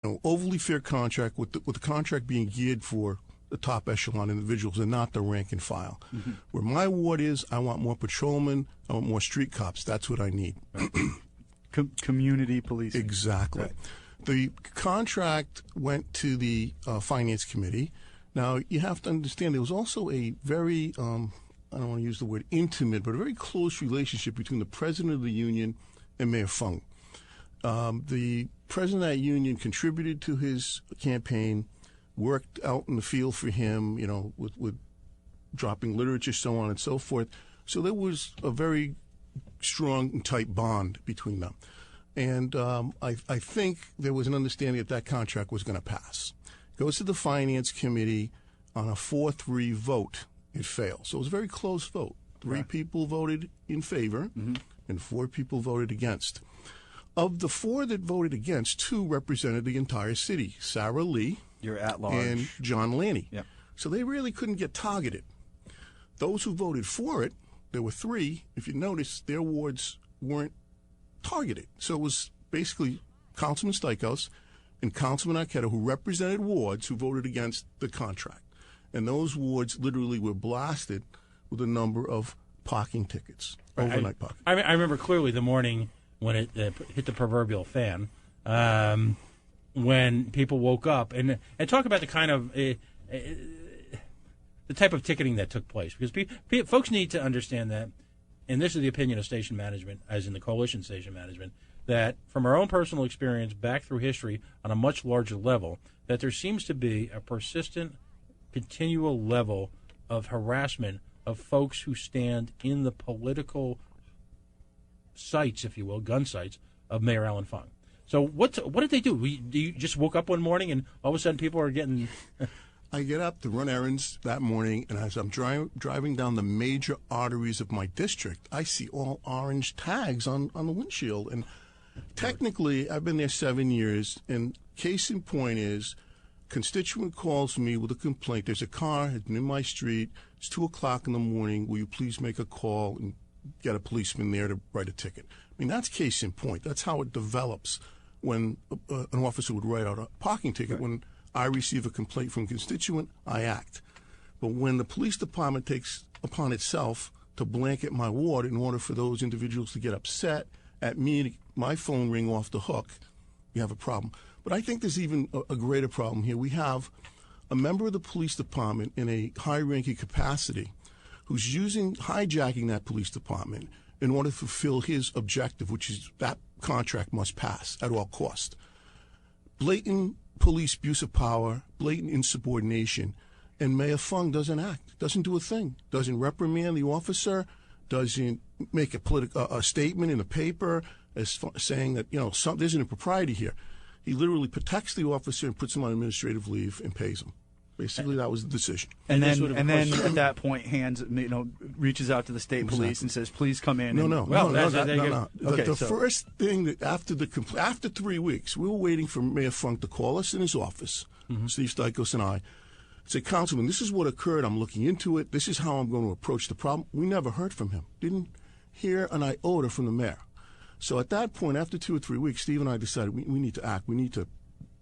overly fair contract with the contract being geared for the top echelon individuals and not the rank and file. Mm-hmm. Where my ward is, I want more patrolmen, I want more street cops. That's what I need. Right. Community policing. Exactly. Right. The contract went to the Finance Committee. Now, you have to understand there was also a very, I don't want to use the word intimate, but a very close relationship between the president of the union and Mayor Fung. The president of that union contributed to his campaign, worked out in the field for him, with dropping literature, so on and so forth. So there was a very strong and tight bond between them. And I think there was an understanding that contract was going to pass. Goes to the Finance Committee on a 4-3 vote. It fails. So it was a very close vote. 3 people voted in favor, and 4 people voted against. Of the 4 that voted against, 2 represented the entire city, Sarah Lee and John Lanny. Yep. So they really couldn't get targeted. Those who voted for it, there were 3. If you notice, their wards weren't targeted. So it was basically Councilman Stikos and Councilman Arquette, who represented wards who voted against the contract. And those wards literally were blasted with a number of parking tickets, overnight parking. I remember clearly the morning when it hit the proverbial fan, when people woke up and talk about the kind of the type of ticketing that took place, because folks need to understand that, and this is the opinion of station management, as in the coalition station management, that from our own personal experience back through history on a much larger level, that there seems to be a persistent, continual level of harassment of folks who stand in the political sights, if you will, gun sights, of Mayor Alan Fung. So what did they do? You just woke up one morning and all of a sudden people are getting... I get up to run errands that morning, and as I'm driving down the major arteries of my district, I see all orange tags on the windshield. And technically, I've been there 7 years, and case in point is, constituent calls me with a complaint. There's a car heading in my street. It's 2 o'clock in the morning. Will you please make a call and get a policeman there to write a ticket? I mean, that's case in point. That's how it develops when an officer would write out a parking ticket. Right. When I receive a complaint from a constituent, I act. But when the police department takes upon itself to blanket my ward in order for those individuals to get upset at me, my phone ring off the hook, we have a problem. But I think there's even a greater problem here. We have a member of the police department in a high-ranking capacity who's hijacking that police department in order to fulfill his objective, which is that contract must pass at all costs. Blatant police abuse of power, blatant insubordination, and Mayor Fung doesn't act, doesn't do a thing, doesn't reprimand the officer, doesn't make a statement in the paper saying that there's an impropriety here. He literally protects the officer and puts him on administrative leave and pays him. Basically, that was the decision. And then at that point, reaches out to the state police and says, "Please come in." No. Okay, the first thing that after 3 weeks, we were waiting for Mayor Funk to call us in his office, Steve Stikos and I, say, "Councilman, this is what occurred. I'm looking into it. This is how I'm going to approach the problem." We never heard from him. Didn't hear an iota from the mayor. So at that point, after 2 or 3 weeks, Steve and I decided we need to act. We need to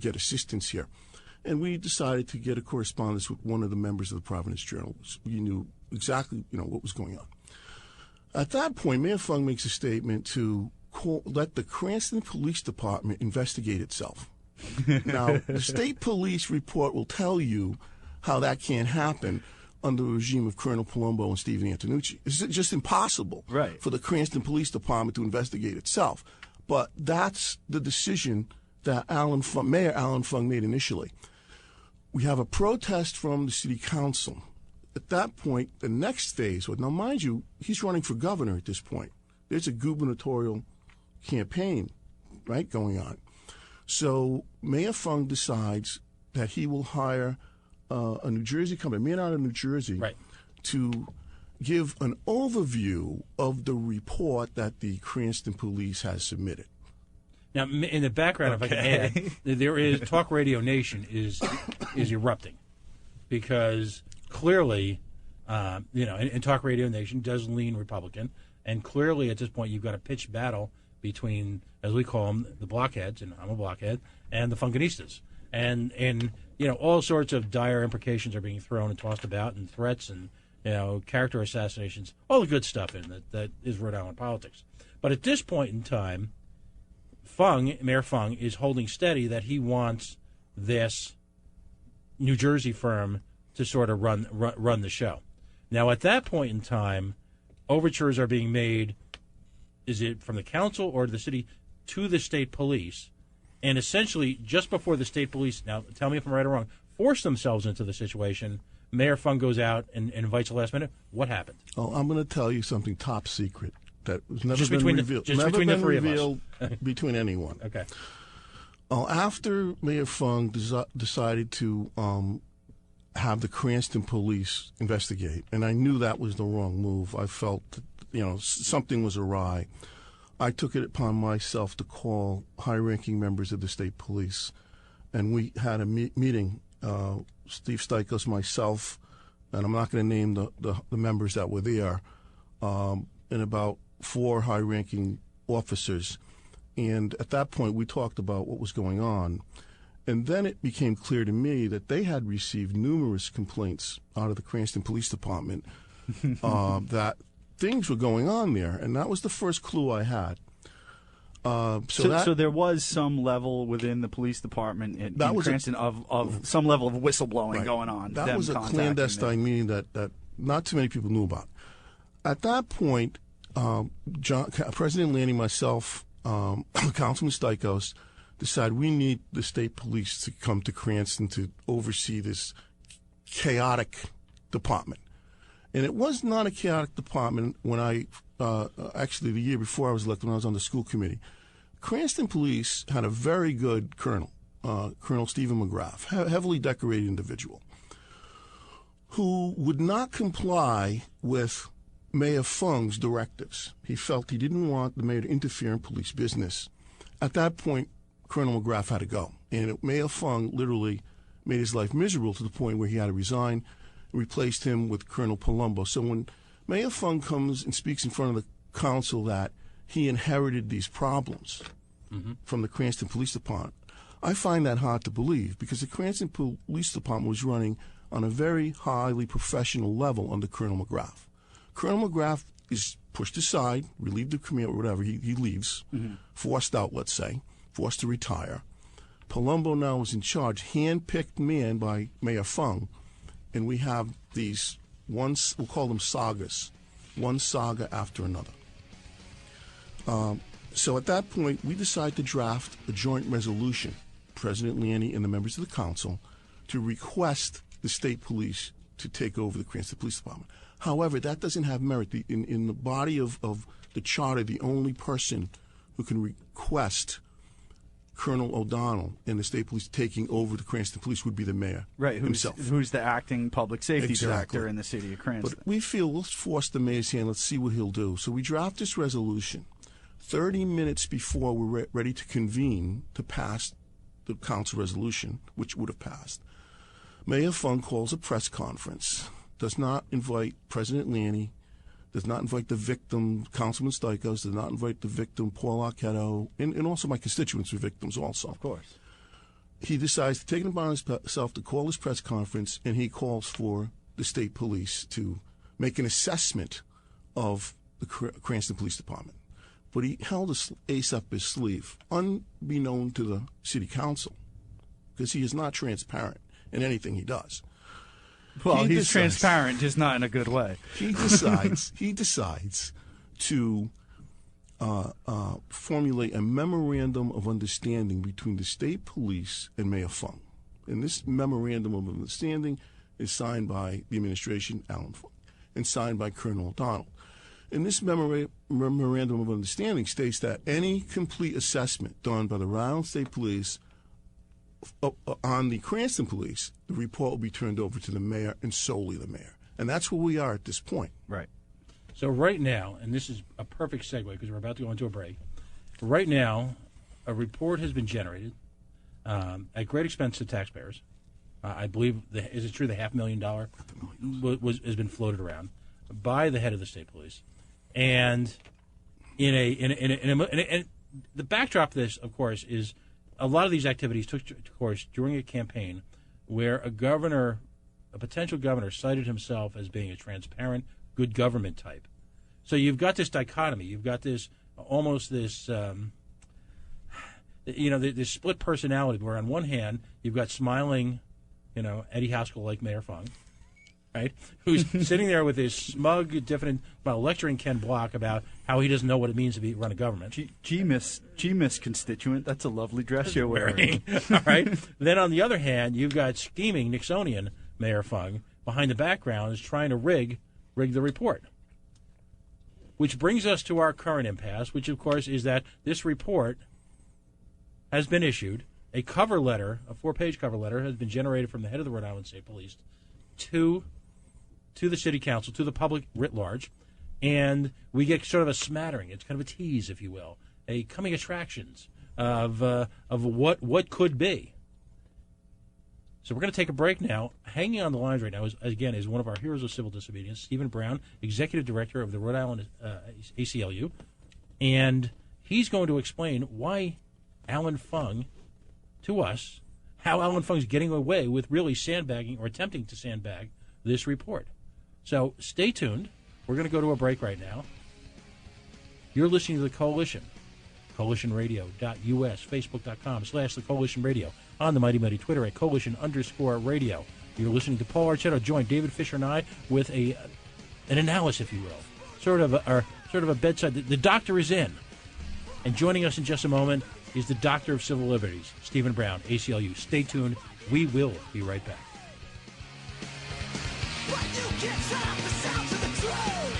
get assistance here. And we decided to get a correspondence with one of the members of the Providence Journal. We knew exactly, what was going on. At that point, Mayor Fung makes a statement to let the Cranston Police Department investigate itself. Now, the state police report will tell you how that can't happen under the regime of Colonel Palumbo and Stephen Antonucci. It's just impossible for the Cranston Police Department to investigate itself. But that's the decision that Mayor Alan Fung made initially. We have a protest from the city council. At that point, the next phase, now mind you, he's running for governor at this point. There's a gubernatorial campaign, going on. So Mayor Fung decides that he will hire a New Jersey company, man out of New Jersey, to give an overview of the report that the Cranston police has submitted. Now, in the background, if I can add, there is Talk Radio Nation is erupting because clearly, and Talk Radio Nation does lean Republican, and clearly at this point you've got a pitched battle between, as we call them, the blockheads, and I'm a blockhead, and the Funkinistas. And all sorts of dire imprecations are being thrown and tossed about, and threats and, character assassinations, all the good stuff in that is Rhode Island politics. But at this point in time, Mayor Fung is holding steady that he wants this New Jersey firm to sort of run the show. Now, at that point in time, overtures are being made, is it from the council or the city, to the state police. And essentially, just before the state police, now tell me if I'm right or wrong, force themselves into the situation, Mayor Fung goes out and invites a last minute. What happened? Oh, I'm going to tell you something top secret that was never Just been between revealed. just never between been the three revealed of us. between anyone. Okay. After Mayor Fung decided to have the Cranston police investigate, and I knew that was the wrong move. I felt that, something was awry. I took it upon myself to call high-ranking members of the state police, and we had a meeting. Steve Stikos, myself, and I'm not going to name the members that were there, and about 4 high-ranking officers. And at that point, we talked about what was going on. And then it became clear to me that they had received numerous complaints out of the Cranston Police Department that things were going on there. And that was the first clue I had. So there was some level within the police department in Cranston of some level of whistleblowing going on. That was a clandestine meeting that not too many people knew about. At that point, President Lanning, myself, Councilman Stikos, decided we need the state police to come to Cranston to oversee this chaotic department. And it was not a chaotic department when actually the year before I was elected, when I was on the school committee. Cranston Police had a very good colonel, Colonel Stephen McGrath, heavily decorated individual, who would not comply with Mayor Fung's directives. He felt he didn't want the mayor to interfere in police business. At that point, Colonel McGrath had to go. And Mayor Fung literally made his life miserable to the point where he had to resign and replaced him with Colonel Palumbo. So when Mayor Fung comes and speaks in front of the council that he inherited these problems from the Cranston Police Department, I find that hard to believe because the Cranston Police Department was running on a very highly professional level under Colonel McGrath. Colonel McGrath is pushed aside, relieved of command or whatever. He leaves, forced out, let's say, forced to retire. Palumbo now is in charge, hand-picked man by Mayor Fung, and we have these, we'll call them sagas, one saga after another. So at that point, we decided to draft a joint resolution, President Lanning and the members of the council, to request the state police to take over the Cranston Police Department. However, that doesn't have merit. In the body of the charter, the only person who can request Colonel O'Donnell and the state police taking over the Cranston Police would be the mayor himself. Who's the acting public safety director in the city of Cranston. But we feel, let's force the mayor's hand. Let's see what he'll do. So we draft this resolution. 30 minutes before we're ready to convene to pass the council resolution, which would have passed, Mayor Fung calls a press conference, does not invite President Lanning, does not invite the victim, Councilman Stikos, does not invite the victim, Paul Arquetto, and also my constituents were victims also. Of course. He decides to take it upon himself to call his press conference, and he calls for the state police to make an assessment of the Cranston Police Department. But he held his ace up his sleeve, unbeknown to the city council, because he is not transparent in anything he does. Well, he's transparent, just not in a good way. He decides to formulate a memorandum of understanding between the state police and Mayor Fung. And this memorandum of understanding is signed by the administration, Alan Fung, and signed by Colonel O'Donnell. And this memorandum of understanding states that any complete assessment done by the Rhode Island State Police on the Cranston Police, the report will be turned over to the mayor and solely the mayor. And that's where we are at this point. Right. So right now, and this is a perfect segue because we're about to go into a break, right now a report has been generated at great expense to taxpayers. I believe, is it true the $500,000 has been floated around by the head of the state police. And and the backdrop to this, of course, is a lot of these activities took course during a campaign where a potential governor, cited himself as being a transparent, good government type. So you've got this dichotomy. You've got this this split personality where on one hand you've got smiling, Eddie Haskell-like Mayor Fung, right, who's sitting there with his smug, diffident, lecturing Ken Block about how he doesn't know what it means to run a government. Gee, Miss constituent, that's a lovely dress you're wearing. All right. Then on the other hand, you've got scheming Nixonian Mayor Fung behind the background is trying to rig the report. Which brings us to our current impasse, which of course is that this report has been issued. A cover letter, a 4-page cover letter, has been generated from the head of the Rhode Island State Police to the city council, to the public writ large, and we get sort of a smattering. It's kind of a tease, if you will, a coming attractions of what could be. So we're going to take a break now. Hanging on the lines right now is one of our heroes of civil disobedience, Stephen Brown, Executive Director of the Rhode Island ACLU, and he's going to explain why Alan Fung, to us, how Alan Fung's getting away with really sandbagging or attempting to sandbag this report. So stay tuned. We're going to go to a break right now. You're listening to The Coalition, coalitionradio.us, facebook.com/The Coalition Radio, on the Mighty Mighty Twitter at Coalition_radio. You're listening to Paul Archetto, join David Fisher and I with an analysis, if you will, sort of a bedside. The doctor is in, and joining us in just a moment is the Doctor of Civil Liberties, Stephen Brown, ACLU. Stay tuned. We will be right back. When you get tired of the sounds of the drone,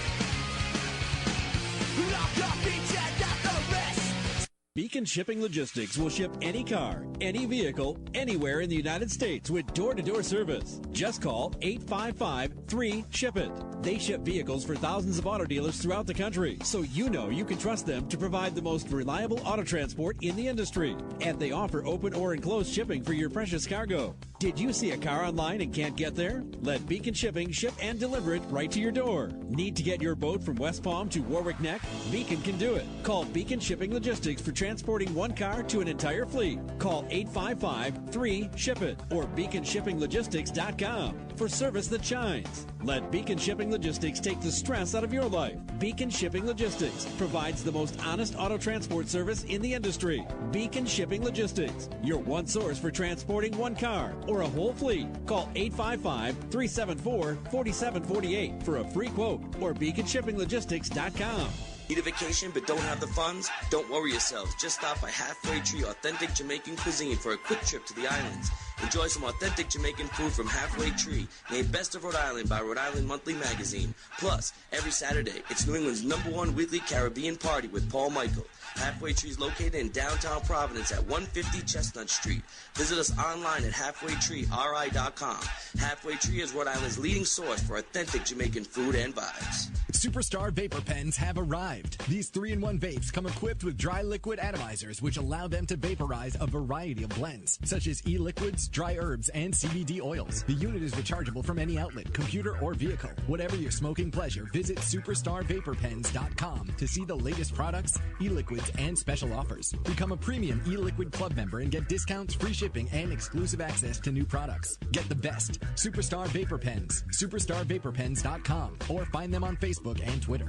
lock up each and not the rest. Beacon Shipping Logistics will ship any car, any vehicle, anywhere in the United States with door-to-door service. Just call 855-3-SHIP-IT. They ship vehicles for thousands of auto dealers throughout the country, so you know you can trust them to provide the most reliable auto transport in the industry. And they offer open or enclosed shipping for your precious cargo. Did you see a car online and can't get there? Let Beacon Shipping ship and deliver it right to your door. Need to get your boat from West Palm to Warwick Neck? Beacon can do it. Call Beacon Shipping Logistics for transporting one car to an entire fleet. Call 855-3-SHIP-IT or beaconshippinglogistics.com for service that shines. Let Beacon Shipping Logistics take the stress out of your life. Beacon Shipping Logistics provides the most honest auto transport service in the industry. Beacon Shipping Logistics, your one source for transporting one car or a whole fleet. Call 855-374-4748 for a free quote or beaconshippinglogistics.com. Need a vacation but don't have the funds? Don't worry yourselves. Just stop by Halfway Tree Authentic Jamaican Cuisine for a quick trip to the islands. Enjoy some authentic Jamaican food from Halfway Tree, named Best of Rhode Island by Rhode Island Monthly Magazine. Plus, every Saturday, it's New England's #1 weekly Caribbean party with Paul Michael. Halfway Tree is located in downtown Providence at 150 Chestnut Street. Visit us online at halfwaytreeri.com. Halfway Tree is Rhode Island's leading source for authentic Jamaican food and vibes. Superstar Vapor Pens have arrived. These 3-in-1 vapes come equipped with dry liquid atomizers, which allow them to vaporize a variety of blends, such as e-liquids, dry herbs, and CBD oils. The unit is rechargeable from any outlet, computer, or vehicle. Whatever your smoking pleasure, visit superstarvaporpens.com to see the latest products, e-liquids, and special offers. Become a premium e-liquid club member and get discounts, free shipping, and exclusive access to new products. Get the best. Superstar Vapor Pens. Superstarvaporpens.com or find them on Facebook and Twitter.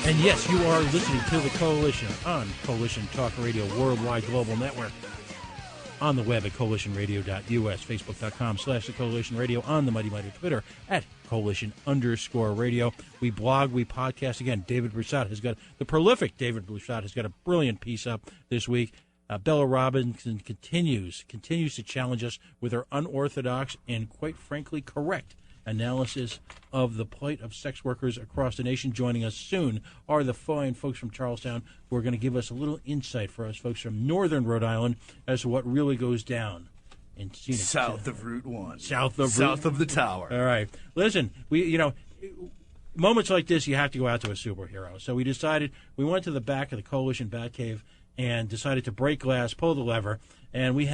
And yes, you are listening to The Coalition on Coalition Talk Radio Worldwide Global Network. On the web at coalitionradio.us, facebook.com/The Coalition Radio, on the Mighty Mighty Twitter at Coalition_radio. We blog, we podcast. Again, David Broussard has got, the prolific David Broussard has got a brilliant piece up this week. Bella Robinson continues to challenge us with her unorthodox and, quite frankly, correct analysis of the plight of sex workers across the nation. Joining us soon are the fine folks from Charlestown who are going to give us a little insight for us folks from northern Rhode Island as to what really goes down in scenic south of Route 1. South of the tower. All right. Listen, we moments like this, you have to go out to a superhero. So we went to the back of the Coalition Batcave and decided to break glass, pull the lever, and we